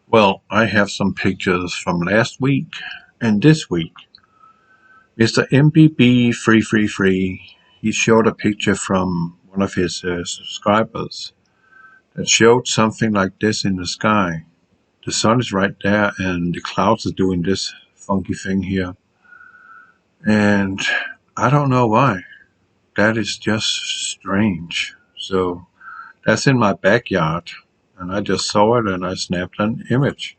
Well, I have some pictures from last week and this week. Mr. MBB Free, he showed a picture from one of his subscribers that showed something like this in the sky. The sun is right there and the clouds are doing this funky thing here. And I don't know why. That is just strange. So that's in my backyard and I just saw it and I snapped an image.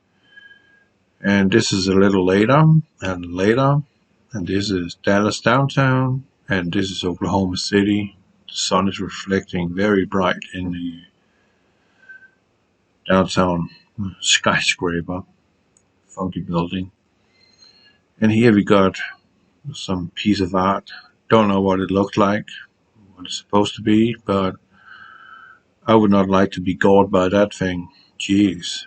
And this is a little later and later. And this is Dallas downtown. And this is Oklahoma City. The sun is reflecting very bright in the downtown skyscraper, funky building. And here we got some piece of art. Don't know what it looked like, what it's supposed to be, but I would not like to be gored by that thing. Jeez.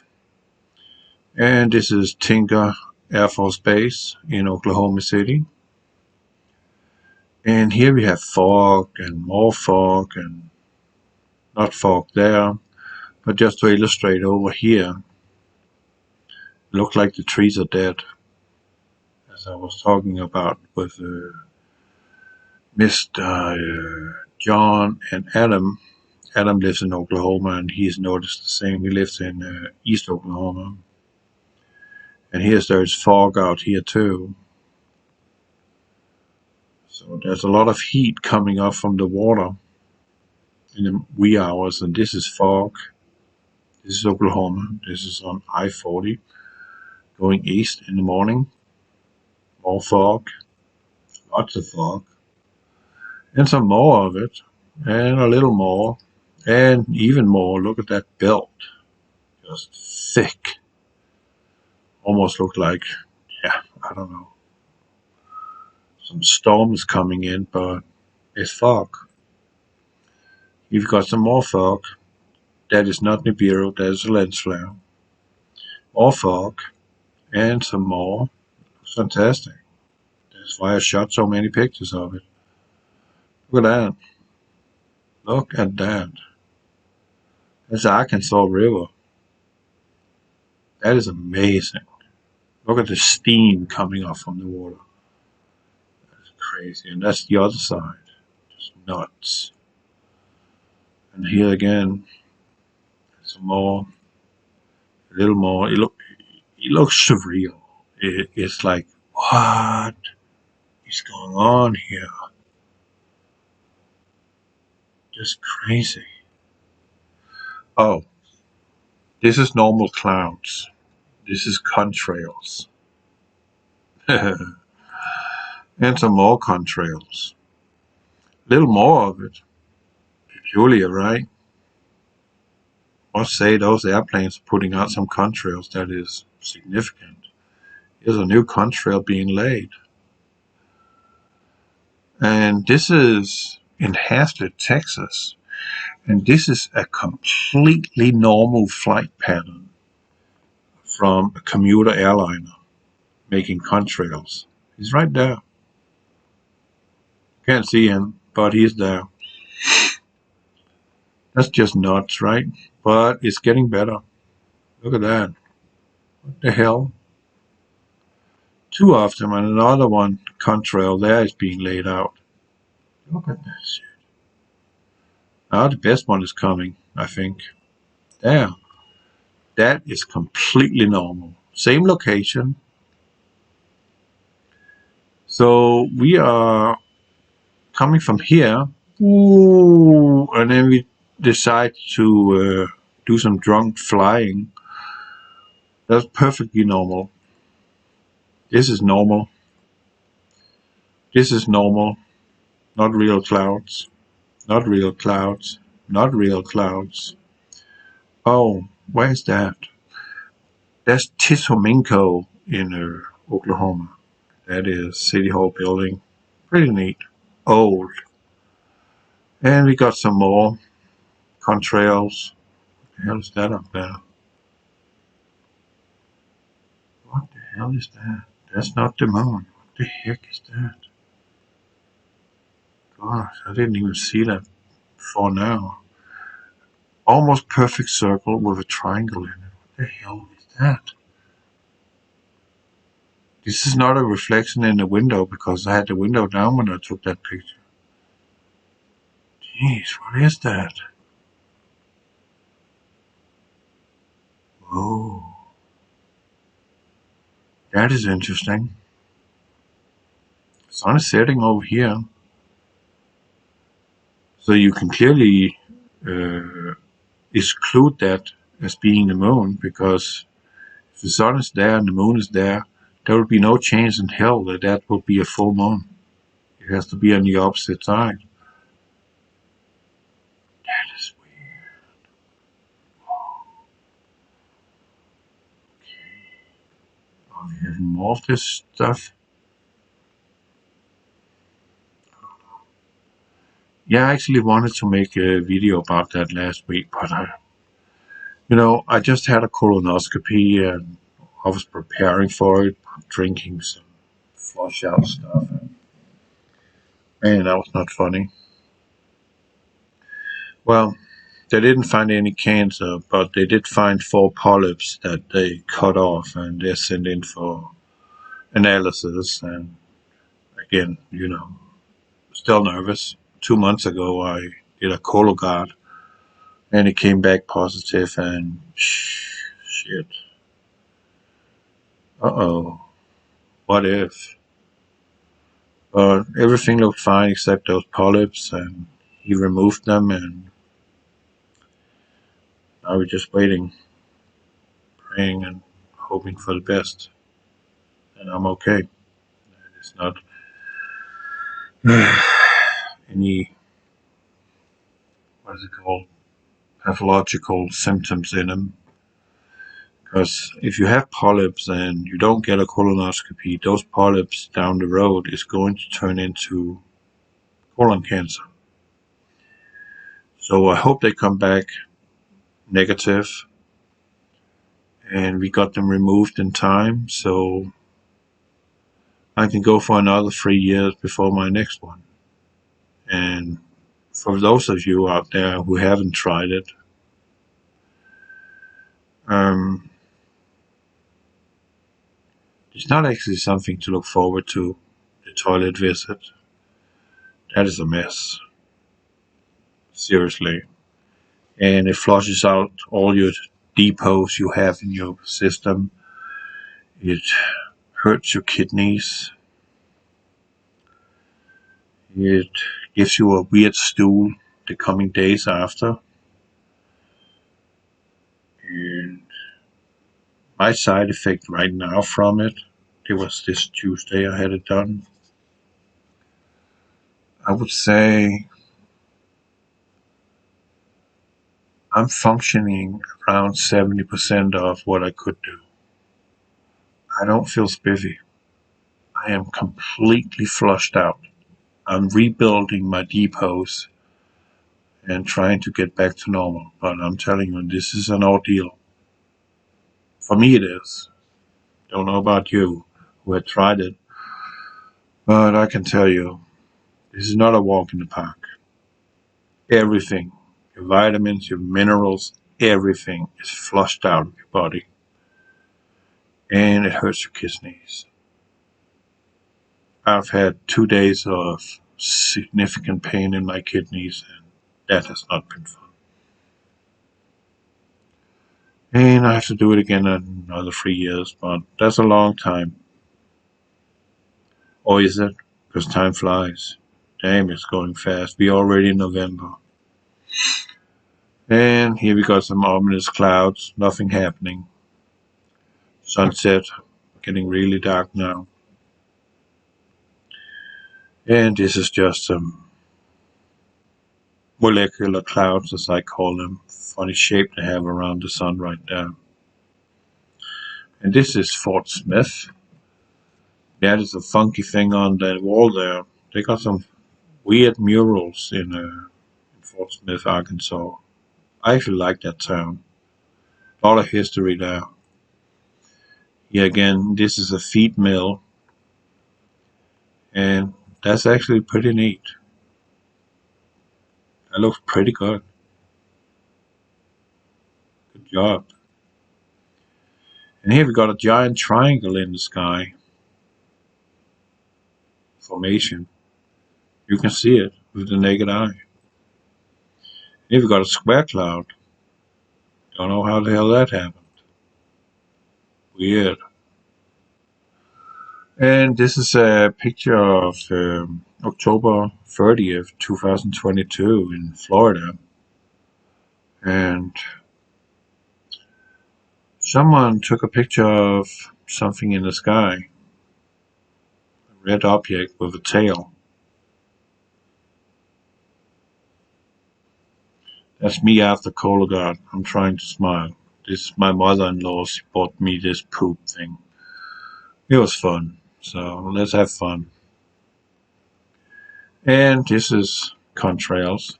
And this is Tinker Air Force Base in Oklahoma City. And here we have fog and more fog and not fog there, but just to illustrate over here, look like the trees are dead, as I was talking about with Mr. John and Adam. Adam lives in Oklahoma and he's noticed the same. He lives in East Oklahoma. And there's fog out here too. So there's a lot of heat coming up from the water in the wee hours, and this is fog. This is Oklahoma. This is on I-40 going east in the morning. More fog, lots of fog, and some more of it, and a little more, and even more. Look at that belt, just thick. Almost look like, I don't know, some storm is coming in, but it's fog. You've got some more fog. That is not Nibiru, that is a lens flare. More fog, and some more. It's fantastic. That's why I shot so many pictures of it. Look at that. Look at that. That's the Arkansas River. That is amazing. Look at the steam coming off from the water. That's crazy. And that's the other side. Just nuts. And here again, some more, a little more. It looks surreal. It's like, what is going on here? Just crazy. Oh, this is normal clouds. This is contrails. And some more contrails. A little more of it. Peculiar, right? Must say those airplanes are putting out some contrails. That is significant. Here's a new contrail being laid. And this is in Haslett, Texas. And this is a completely normal flight pattern from a commuter airliner making contrails. He's right there. Can't see him, but he's there. That's just nuts, right? But it's getting better. Look at that. What the hell? Two of them, and another one, contrail, there is being laid out. Look at that shit. Now the best one is coming, I think. There. That is completely normal. Same location. So we are coming from here. Ooh, and then we decide to do some drunk flying. That's perfectly normal. This is normal. This is normal. Not real clouds. Not real clouds. Not real clouds. Oh, where's that? That's Tishomingo in Oklahoma. That is City Hall building. Pretty neat. Old. And we got some more contrails. What the hell is that up there? What the hell is that? That's not the moon. What the heck is that? Gosh, I didn't even see that before now. Almost perfect circle with a triangle in it. What The hell is that? This is not a reflection in the window because I had the window down when I took that picture. Jeez, what is that? Whoa. That is interesting. The sun is setting over here. So you can clearly exclude that as being the moon, because if the sun is there and the moon is there, there will be no chance in hell that that will be a full moon. It has to be on the opposite side. That is weird. Are we having more of this stuff? Yeah, I actually wanted to make a video about that last week, but I just had a colonoscopy and I was preparing for it, drinking some flush out stuff. Man, that was not funny. Well, they didn't find any cancer, but they did find 4 polyps that they cut off and they're sent in for analysis. And again, still nervous. 2 months ago, I did a Cologuard and it came back positive and shit. Uh-oh. What if? Everything looked fine except those polyps, and he removed them, and now we're just waiting, praying and hoping for the best. And I'm okay. It's not any, what is it called, pathological symptoms in him. Because if you have polyps and you don't get a colonoscopy, those polyps down the road is going to turn into colon cancer. So I hope they come back negative and we got them removed in time so I can go for another 3 years before my next one. And for those of you out there who haven't tried it, it's not actually something to look forward to, the toilet visit. That is a mess. Seriously. And it flushes out all your depots you have in your system. It hurts your kidneys. It gives you a weird stool the coming days after. And my side effect right now from it was this Tuesday I had it done. I would say I'm functioning around 70% of what I could do. I don't feel spiffy. I am completely flushed out. I'm rebuilding my depots and trying to get back to normal. But I'm telling you, this is an ordeal. For me it is. Don't know about you who had tried it. But I can tell you, this is not a walk in the park. Everything, your vitamins, your minerals, everything is flushed out of your body. And it hurts your kidneys. I've had 2 days of significant pain in my kidneys, and that has not been fun. And I have to do it again in another 3 years, but that's a long time. Or is it? Because time flies. Damn, it's going fast. We're already in November. And here we got some ominous clouds, nothing happening. Sunset, getting really dark now. And this is just some molecular clouds, as I call them. Funny shape they have around the sun right there. And this is Fort Smith. That is a funky thing on that wall there. They got some weird murals in Fort Smith, Arkansas. I actually like that town. A lot of history there. Here again, this is a feed mill. And that's actually pretty neat. That looks pretty good. Good job. And here we got a giant triangle in the sky formation. You can see it with the naked eye. Here we got a square cloud. Don't know how the hell that happened. Weird. And this is a picture of October 30th, 2022 in Florida. And someone took a picture of something in the sky. A red object with a tail. That's me after Cologard. I'm trying to smile. This my mother-in-law. She bought me this poop thing. It was fun. So let's have fun. And this is Contrails.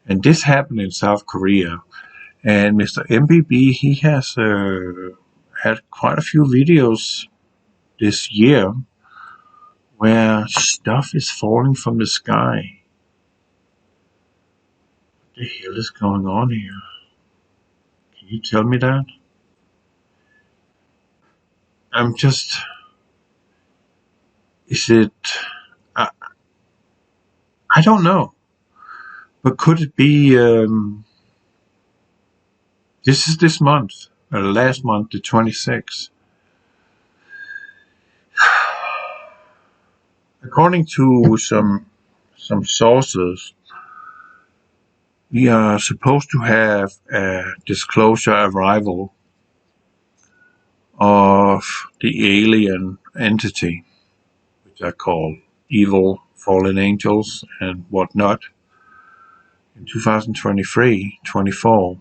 And this happened in South Korea. And Mr. MBB, he has had quite a few videos this year where stuff is falling from the sky. What the hell is going on here? Can you tell me that? I'm just... Is it... I don't know. But could it be... this is this month. Last month, the 26th. According to some sources, we are supposed to have a disclosure arrival of the alien entity, which are called evil fallen angels and whatnot, in 2023-24.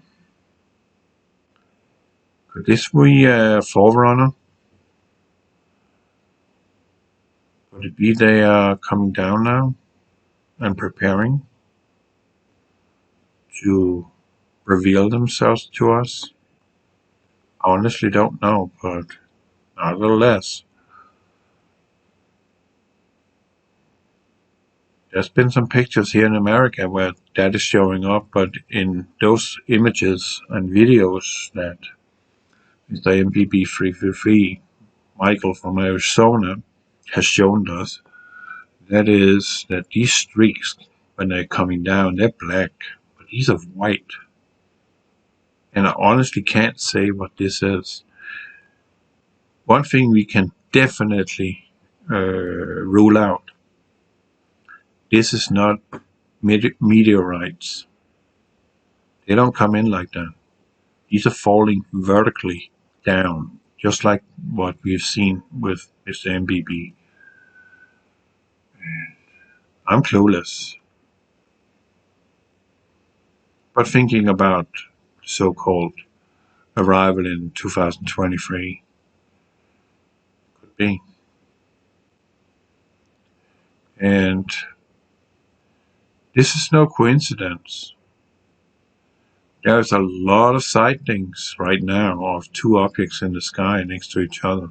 Could this be a forerunner? Could it be they are coming down now and preparing to reveal themselves to us? I honestly don't know, but nevertheless, there's been some pictures here in America where that is showing up, but in those images and videos that Mr. MPB 333, Michael from Arizona, has shown us, that is that these streaks, when they're coming down, they're black, but these are white. And I honestly can't say what this is. One thing we can definitely rule out: this is not meteorites. They don't come in like that. These are falling vertically down, just like what we've seen with Mr. MBB. I'm clueless. But thinking about so-called arrival in 2023 could be. And this is no coincidence. There's a lot of sightings right now of two objects in the sky next to each other.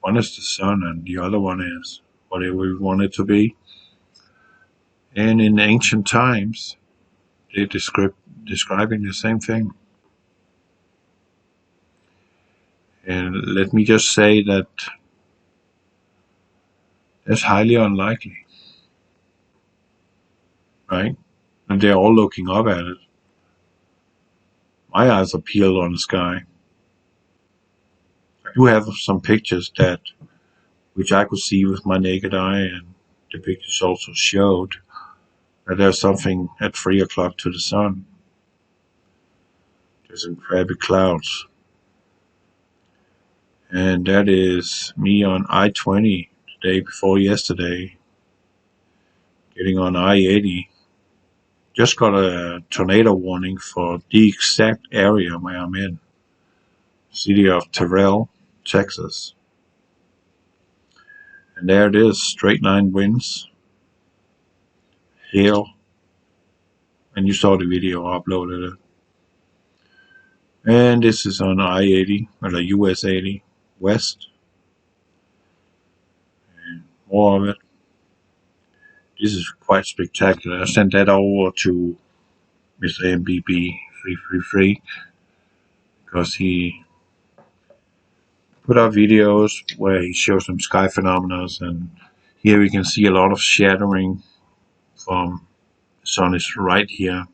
One is the sun and the other one is whatever we want it to be. And in ancient times, they're describing the same thing. And let me just say that that's highly unlikely, right? And they're all looking up at it. My eyes are peeled on the sky. I do have some pictures which I could see with my naked eye, and the pictures also showed that there's something at 3 o'clock to the sun. There's some crabby clouds. And that is me on I-20 the day before yesterday, getting on I-80. Just got a tornado warning for the exact area where I'm in. City of Terrell, Texas. And there it is, straight line winds, hail, and you saw the video, I uploaded it. And this is on I-80, or the US 80 West. And more of it. This is quite spectacular. I sent that over to Mr. MBB 333 because he put out videos where he shows some sky phenomena, and here we can see a lot of shattering from the sun is right here,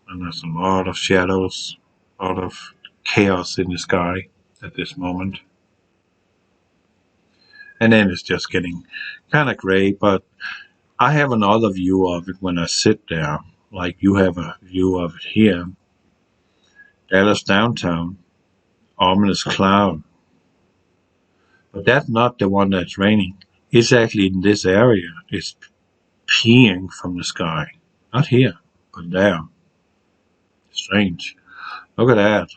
and there's a lot of shadows, a lot of chaos in the sky at this moment. And then it's just getting kind of gray, but I have another view of it when I sit there, like you have a view of it here. Dallas downtown, ominous cloud. But that's not the one that's raining. It's actually in this area. It's peeing from the sky. Not here, but there. Strange. Look at that.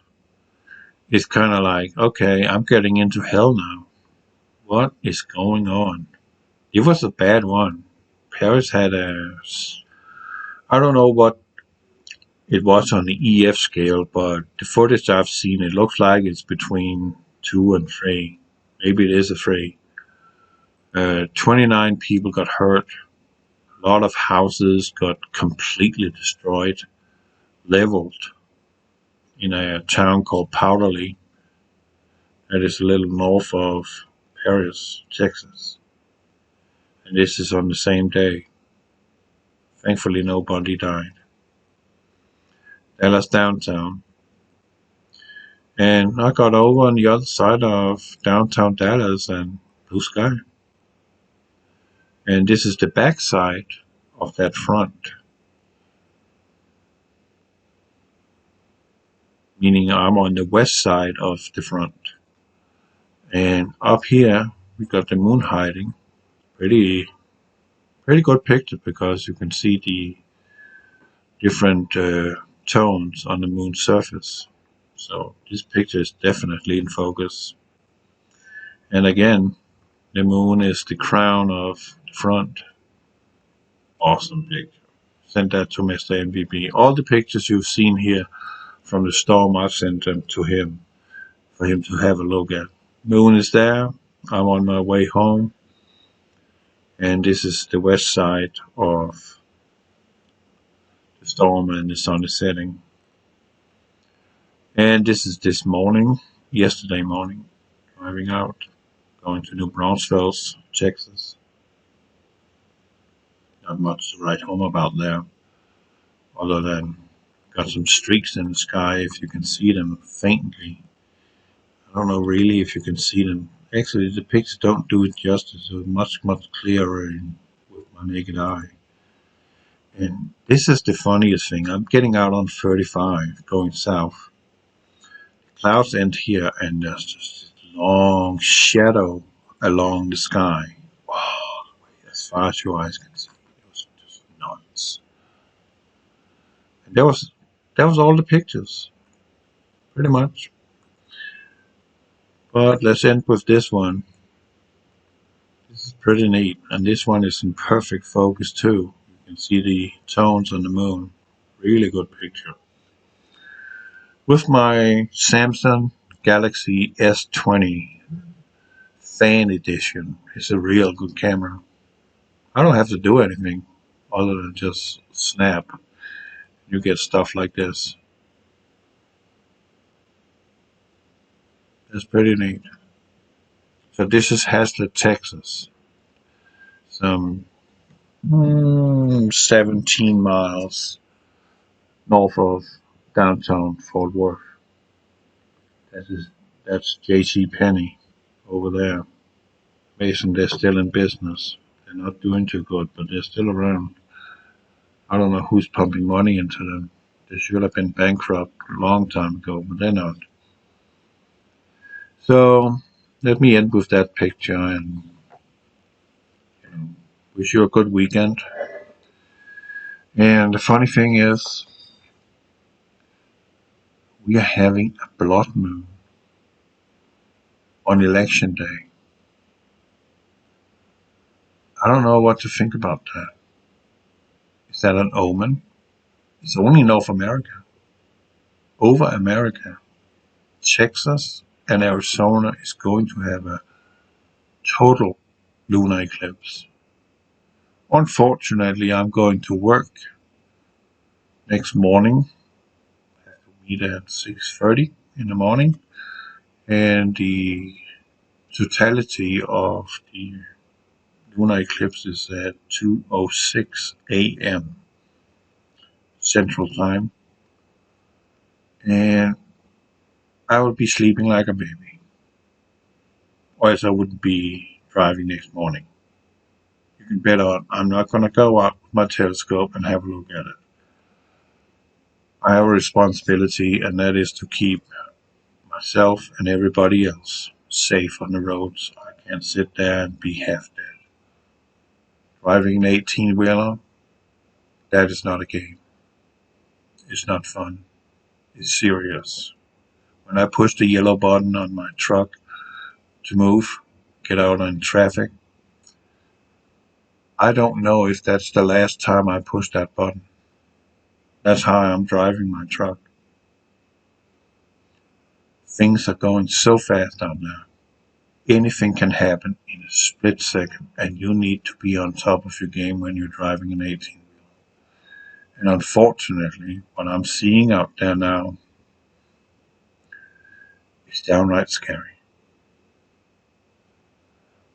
It's kind of like, okay, I'm getting into hell now. What is going on? It was a bad one. Paris had I don't know what it was on the EF scale, but the footage I've seen, it looks like it's between 2 and 3. Maybe it is a 3. 29 people got hurt. A lot of houses got completely destroyed, leveled in a town called Powderly. That is a little north of Paris, Texas. And this is on the same day. Thankfully, nobody died. Dallas downtown. And I got over on the other side of downtown Dallas and blue sky. And this is the back side of that front. Meaning I'm on the west side of the front. And up here, we got the moon hiding. Pretty good picture because you can see the different tones on the moon's surface. So this picture is definitely in focus. And again, the moon is the crown of the front. Awesome picture. Send that to Mr. MVP. All the pictures you've seen here from the storm, I've sent them to him for him to have a look at. Moon is there. I'm on my way home. And this is the west side of the storm, and the sun is setting. And this is this morning, yesterday morning, driving out, going to New Braunfels, Texas. Not much to write home about there, other than got some streaks in the sky, if you can see them faintly. I don't know really if you can see them. Actually, the pictures don't do it justice. They're much clearer with my naked eye. And this is the funniest thing. I'm getting out on 35, going south. The clouds end here, and there's just this long shadow along the sky. Wow, as far as your eyes can see. It was just nuts. And that was all the pictures, pretty much. But let's end with this one. This is pretty neat, and this one is in perfect focus too. You can see the tones on the moon. Really good picture. With my Samsung Galaxy S20 Fan Edition. It's a real good camera. I don't have to do anything other than just snap. You get stuff like this. It's pretty neat. So this is Hazlet, Texas. Some 17 miles north of downtown Fort Worth. That's J.C. Penney over there. Mason, they're still in business. They're not doing too good, but they're still around. I don't know who's pumping money into them. They should have been bankrupt a long time ago, but they're not. So let me end with that picture and wish you a good weekend. And the funny thing is, we are having a blood moon on election day. I don't know what to think about that. Is that an omen? It's only North America. Over America, Texas and Arizona is going to have a total lunar eclipse. Unfortunately, I'm going to work next morning. I have to meet at 6:30. in the morning, and the totality of the lunar eclipse is at 2:06 a.m. Central Time, and I would be sleeping like a baby, or else I wouldn't be driving next morning. You can bet on I'm not going to go out with my telescope and have a look at it. I have a responsibility, and that is to keep myself and everybody else safe on the roads. I can't sit there and be half dead. Driving an 18-wheeler, that is not a game. It's not fun. It's serious. When I push the yellow button on my truck to move, get out on traffic, I don't know if that's the last time I push that button. That's how I'm driving my truck. Things are going so fast out there. Anything can happen in a split second, and you need to be on top of your game when you're driving an 18-wheeler. And unfortunately, what I'm seeing out there now is downright scary.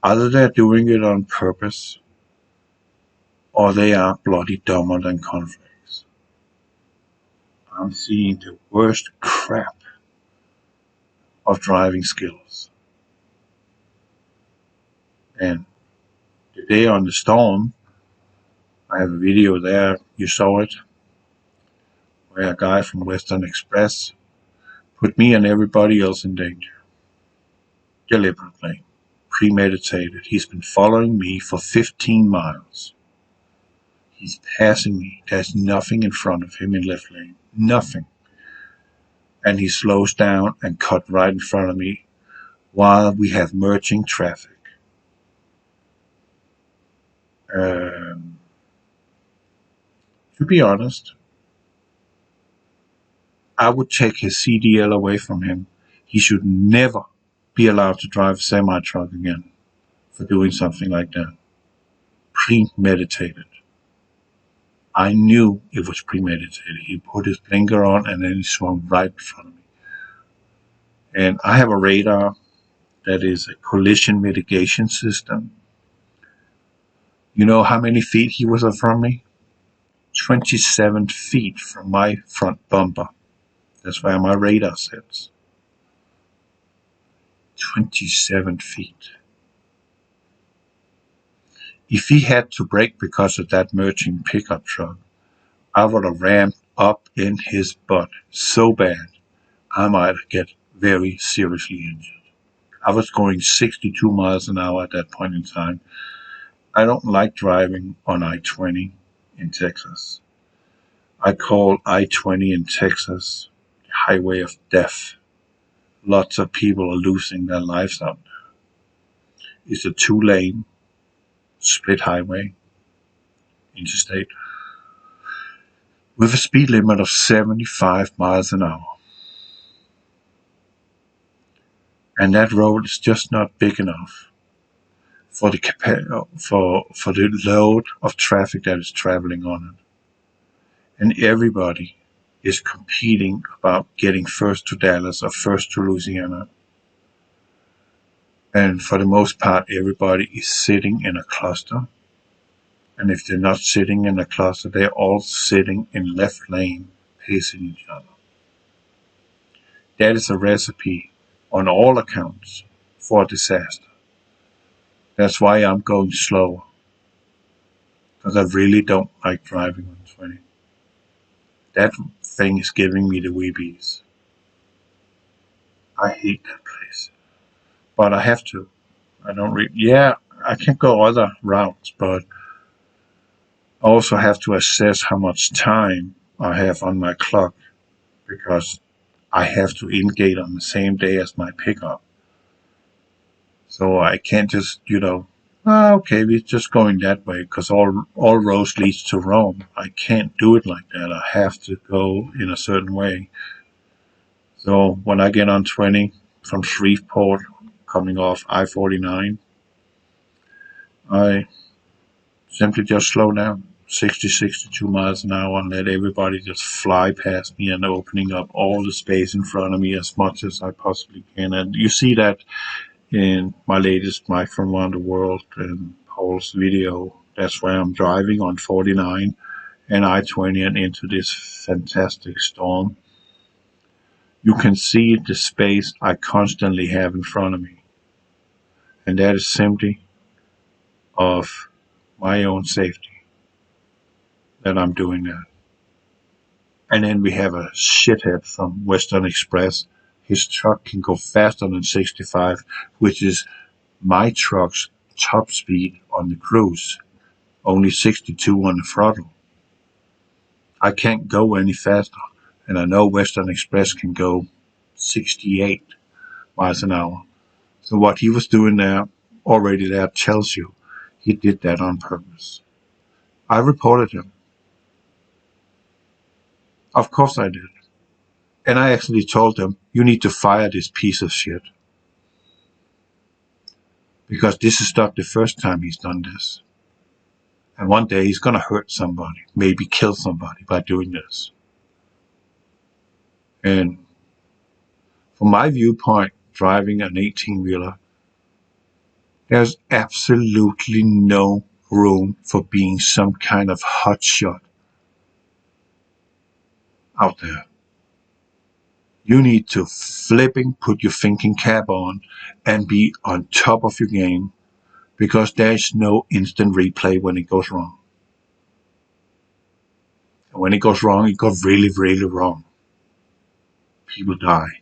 Either they're doing it on purpose, or they are bloody dumber than cornflakes. I'm seeing the worst crap of driving skills. And the day on the storm, I have a video there, you saw it, where a guy from Western Express put me and everybody else in danger. Deliberately. Premeditated. He's been following me for 15 miles. He's passing me. There's nothing in front of him in left lane. Nothing. And he slows down and cut right in front of me while we have merging traffic. To be honest, I would take his CDL away from him. He should never be allowed to drive a semi-truck again for doing something like that. Premeditated. I knew it was premeditated. He put his blinker on and then he swung right in front of me. And I have a radar that is a collision mitigation system. You know how many feet he was from me? 27 feet from my front bumper. That's where my radar sits. 27 feet. If he had to brake because of that merging pickup truck, I would have rammed up in his butt so bad I might get very seriously injured. I was going 62 miles an hour at that point in time. I don't like driving on I-20 in Texas. I call I-20 in Texas the highway of death. Lots of people are losing their lives out there. It's a 2-lane split highway, interstate, with a speed limit of 75 miles an hour. And that road is just not big enough for the load of traffic that is traveling on it. And everybody is competing about getting first to Dallas or first to Louisiana. And for the most part, everybody is sitting in a cluster. And if they're not sitting in a cluster, they're all sitting in left lane, pacing each other. That is a recipe, on all accounts, for disaster. That's why I'm going slower. Because I really don't like driving on 20. That thing is giving me the weebies. I hate that place. But I have to. I can go other routes, but I also have to assess how much time I have on my clock, because I have to in-gate on the same day as my pickup. So I can't just, okay, we're just going that way because all roads leads to Rome. I can't do it like that. I have to go in a certain way. So when I get on 20 from Shreveport, coming off I-49, I simply just slow down. 60, 62 miles an hour and let everybody just fly past me and opening up all the space in front of me as much as I possibly can. And you see that in my latest Mike from Around the World and Paul's video. That's where I'm driving on 49 and I-20 and into this fantastic storm. You can see the space I constantly have in front of me. And that is simply of my own safety that I'm doing that. And then we have a shithead from Western Express. His truck can go faster than 65, which is my truck's top speed on the cruise. Only 62 on the throttle. I can't go any faster. And I know Western Express can go 68 miles an hour. So what he was doing there, already there tells you he did that on purpose. I reported him. Of course I did. And I actually told him, you need to fire this piece of shit. Because this is not the first time he's done this. And one day he's going to hurt somebody, maybe kill somebody by doing this. And from my viewpoint, driving an 18-wheeler, there's absolutely no room for being some kind of hotshot out there. You need to put your thinking cap on and be on top of your game, because there's no instant replay when it goes wrong. And when it goes wrong, it goes really, really wrong. People die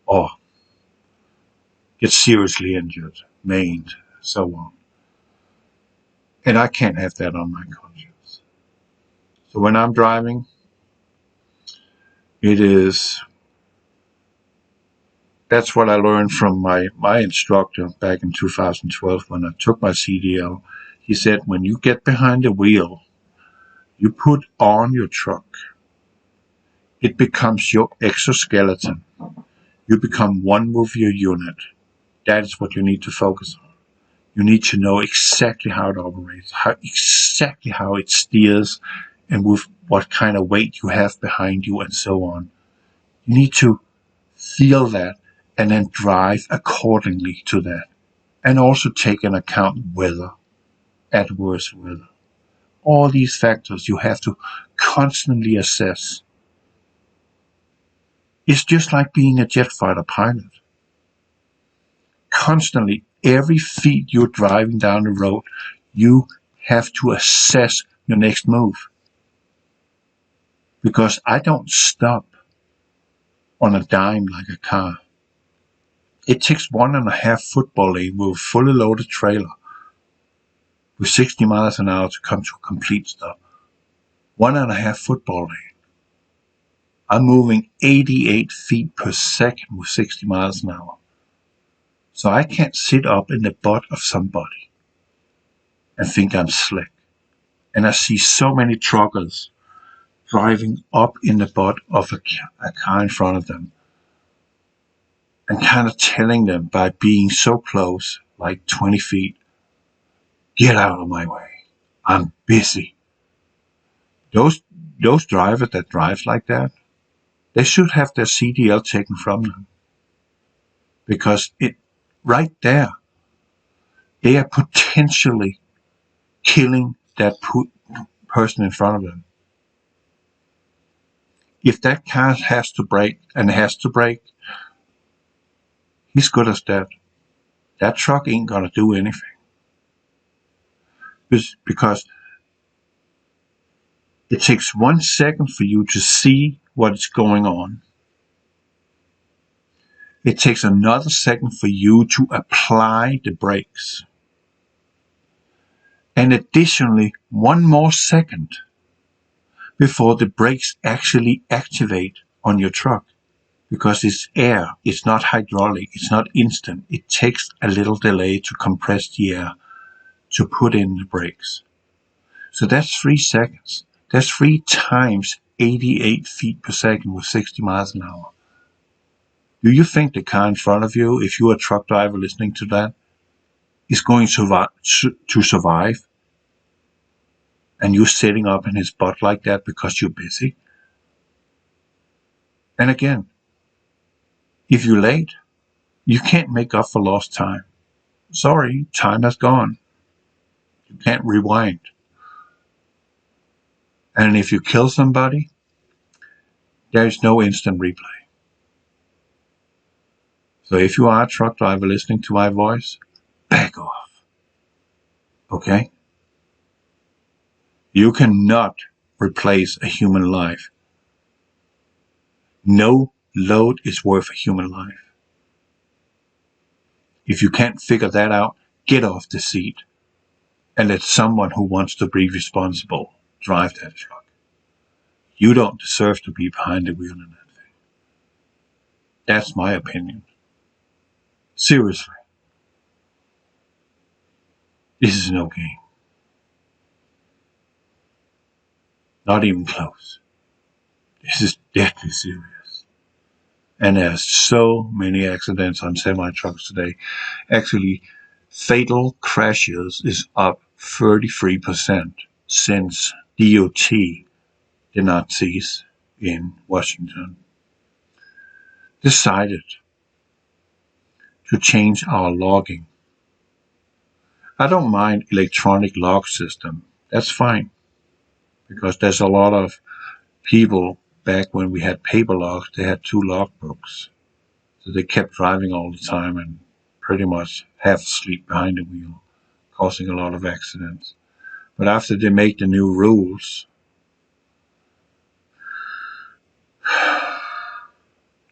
or get seriously injured, maimed, so on. And I can't have that on my conscience. So when I'm driving, that's what I learned from my instructor back in 2012 when I took my CDL. He said, when you get behind the wheel, you put on your truck. It becomes your exoskeleton. You become one with your unit. That is what you need to focus on. You need to know exactly how it operates, exactly how it steers, and with what kind of weight you have behind you and so on. You need to feel that and then drive accordingly to that. And also take into account weather, adverse weather. All these factors you have to constantly assess. It's just like being a jet fighter pilot. Constantly, every feet you're driving down the road, you have to assess your next move. Because I don't stop on a dime like a car. It takes 1.5 football lane with a fully loaded trailer with 60 miles an hour to come to a complete stop. 1.5 football lane. I'm moving 88 feet per second with 60 miles an hour. So I can't sit up in the butt of somebody and think I'm slick. And I see so many truckers driving up in the butt of a car in front of them and kind of telling them by being so close, like 20 feet, get out of my way. I'm busy. Those drivers that drive like that, they should have their CDL taken from them. Because right there, they are potentially killing that person in front of them. If that car has to brake, he's good as dead. That truck ain't gonna do anything. Because it takes 1 second for you to see what's going on. It takes another second for you to apply the brakes. And additionally, 1 more second before the brakes actually activate on your truck. Because it's air, it's not hydraulic, it's not instant. It takes a little delay to compress the air to put in the brakes. So that's 3 seconds. That's 3 times 88 feet per second with 60 miles an hour. Do you think the car in front of you, if you're a truck driver listening to that, is going to survive? and you're sitting up in his butt like that because you're busy. And again, if you're late, you can't make up for lost time. Sorry, time has gone. You can't rewind. And if you kill somebody, there is no instant replay. So if you are a truck driver listening to my voice, back off. Okay? You cannot replace a human life. No load is worth a human life. If you can't figure that out, get off the seat and let someone who wants to be responsible drive that truck. You don't deserve to be behind the wheel in that thing. That's my opinion. Seriously. This is no game. Not even close. This is deadly serious. And there's so many accidents on semi-trucks today. Actually, fatal crashes is up 33% since DOT, the Nazis in Washington, decided to change our logging. I don't mind electronic log system. That's fine. Because there's a lot of people back when we had paper logs, they had 2 logbooks. So they kept driving all the time and pretty much half asleep behind the wheel, causing a lot of accidents. But after they make the new rules,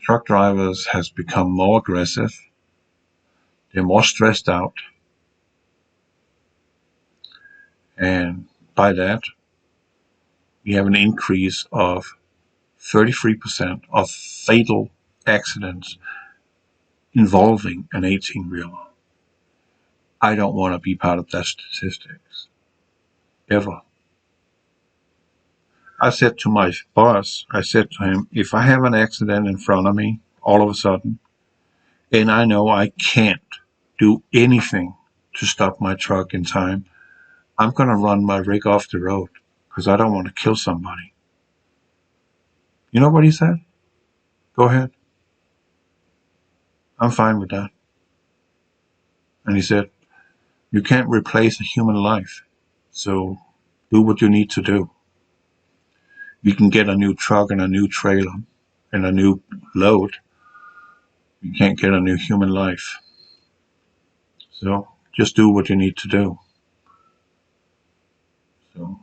truck drivers has become more aggressive. They're more stressed out. And by that, we have an increase of 33% of fatal accidents involving an 18-wheeler. I don't want to be part of that statistics. Ever. I said to my boss, I said to him, if I have an accident in front of me, all of a sudden, and I know I can't do anything to stop my truck in time, I'm going to run my rig off the road because I don't want to kill somebody. You know what he said? Go ahead. I'm fine with that. And he said, you can't replace a human life, so do what you need to do. You can get a new truck and a new trailer and a new load. You can't get a new human life. So just do what you need to do. So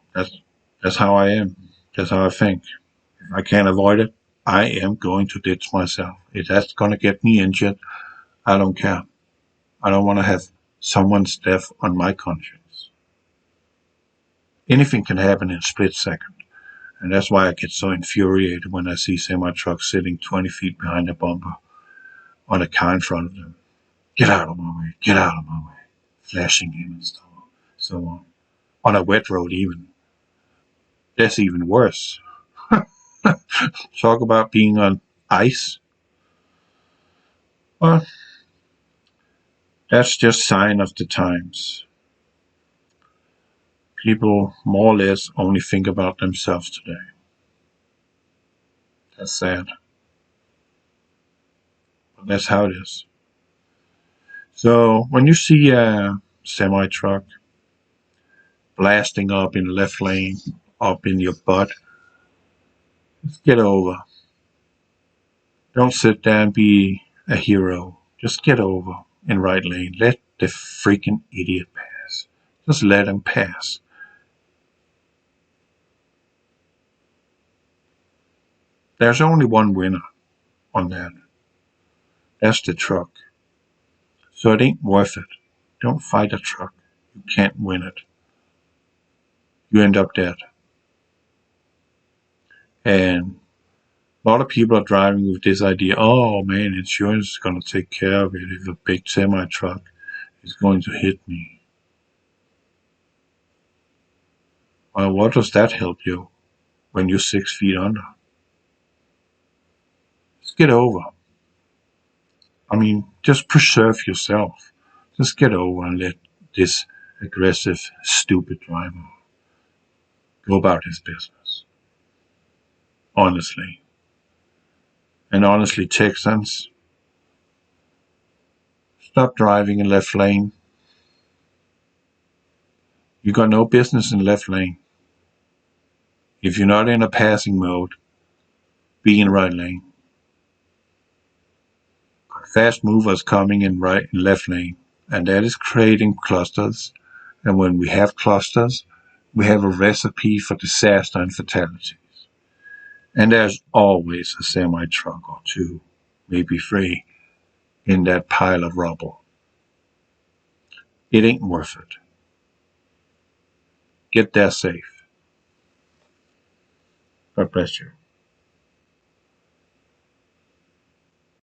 that's how I am. That's how I think. If I can't avoid it, I am going to ditch myself. If that's going to get me injured, I don't care. I don't want to have someone's death on my conscience. Anything can happen in a split second. And that's why I get so infuriated when I see semi-trucks sitting 20 feet behind a bumper on a car in front of them. Get out of my way. Get out of my way. Flashing him and so on. On a wet road even. That's even worse. Talk about being on ice. Well, that's just sign of the times. People more or less only think about themselves today. That's sad. But that's how it is. So when you see a semi-truck blasting up in the left lane, up in your butt, just get over. Don't sit there and be a hero. Just get over in right lane. Let the freaking idiot pass. Just let him pass. There's only one winner on that. That's the truck. So it ain't worth it. Don't fight a truck. You can't win it. You end up dead. And a lot of people are driving with this idea, oh man, insurance is going to take care of it if a big semi-truck is going to hit me. Well, what does that help you when you're 6 feet under? Just get over. I mean, just preserve yourself. Just get over and let this aggressive, stupid driver go about his business. Honestly. And honestly, Texans, stop driving in left lane. You got no business in left lane. If you're not in a passing mode, be in right lane. Fast movers coming in right and left lane, and that is creating clusters. And when we have clusters, we have a recipe for disaster and fatalities. And there's always a semi-truck or two, maybe three, in that pile of rubble. It ain't worth it. Get there safe. God bless you.